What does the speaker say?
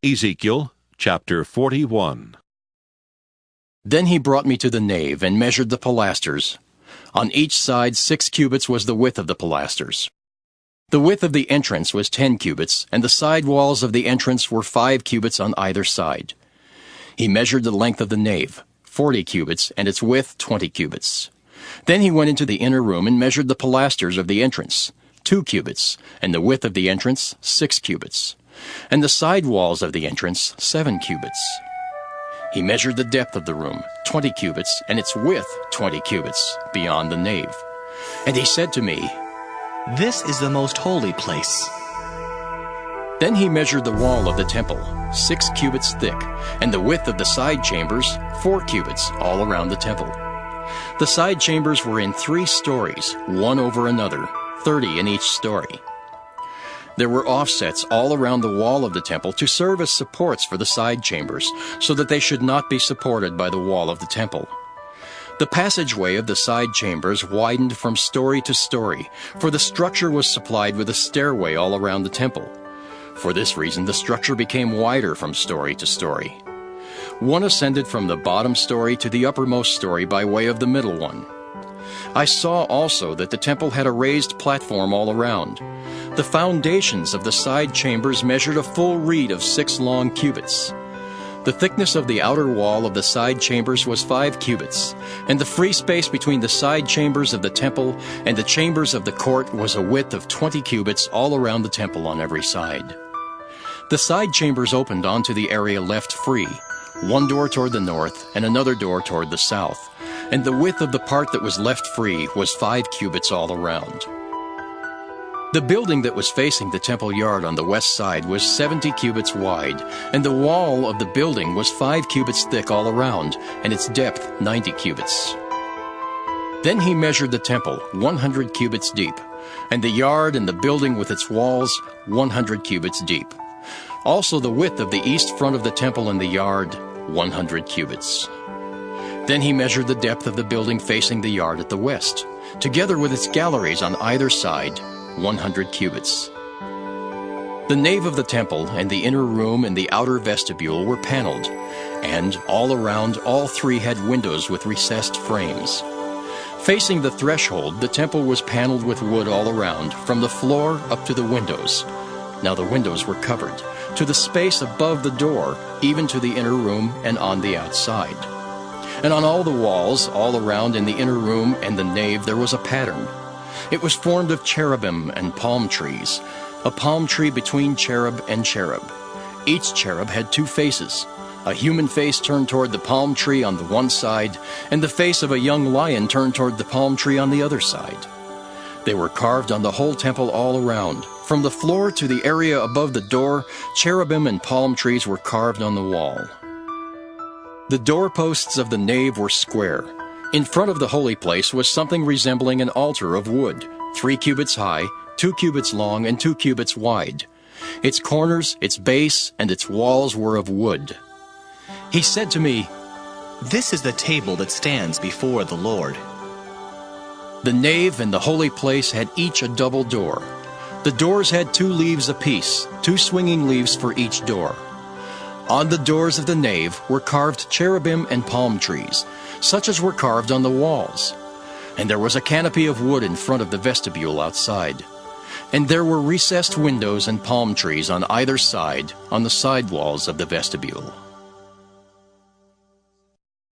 Ezekiel chapter 41. Then he brought me to the nave and measured the pilasters. On each side 6 cubits was the width of the pilasters. The width of the entrance was 10 cubits, and the side walls of the entrance were 5 cubits on either side. He measured the length of the nave, 40 cubits, and its width 20 cubits. Then he went into the inner room and measured the pilasters of the entrance, 2 cubits, and the width of the entrance 6 cubits, and the side walls of the entrance 7 cubits. He measured the depth of the room, 20 cubits, and its width 20 cubits, beyond the nave. And he said to me, "This is the most holy place." Then he measured the wall of the temple, 6 cubits thick, and the width of the side chambers 4 cubits all around the temple. The side chambers were in 3 stories, one over another, 30 in each story. There were offsets all around the wall of the temple to serve as supports for the side chambers, so that they should not be supported by the wall of the temple. The passageway of the side chambers widened from story to story, for the structure was supplied with a stairway all around the temple. For this reason, the structure became wider from story to story. One ascended from the bottom story to the uppermost story by way of the middle one. I saw also that the temple had a raised platform all around. The foundations of the side chambers measured a full reed of 6 long cubits. The thickness of the outer wall of the side chambers was 5 cubits, and the free space between the side chambers of the temple and the chambers of the court was a width of 20 cubits all around the temple on every side. The side chambers opened onto the area left free, one door toward the north and another door toward the south, and the width of the part that was left free was 5 cubits all around. The building that was facing the temple yard on the west side was 70 cubits wide, and the wall of the building was 5 cubits thick all around, and its depth 90 cubits. Then he measured the temple 100 cubits deep, and the yard and the building with its walls 100 cubits deep. Also the width of the east front of the temple and the yard 100 cubits. Then he measured the depth of the building facing the yard at the west, together with its galleries on either side, 100 cubits. The nave of the temple and the inner room and the outer vestibule were paneled, and all around all 3 had windows with recessed frames. Facing the threshold, the temple was paneled with wood all around, from the floor up to the windows. Now the windows were covered, to the space above the door, even to the inner room and on the outside. And on all the walls, all around in the inner room and the nave, there was a pattern. It was formed of cherubim and palm trees, a palm tree between cherub and cherub. Each cherub had 2 faces, a human face turned toward the palm tree on the one side, and the face of a young lion turned toward the palm tree on the other side. They were carved on the whole temple all around. From the floor to the area above the door, cherubim and palm trees were carved on the wall. The doorposts of the nave were square. In front of the holy place was something resembling an altar of wood, 3 cubits high, 2 cubits long, and 2 cubits wide. Its corners, its base, and its walls were of wood. He said to me, "This is the table that stands before the Lord." The nave and the holy place had each a double door. The doors had 2 leaves apiece, 2 swinging leaves for each door. On the doors of the nave were carved cherubim and palm trees, such as were carved on the walls. And there was a canopy of wood in front of the vestibule outside. And there were recessed windows and palm trees on either side on the side walls of the vestibule.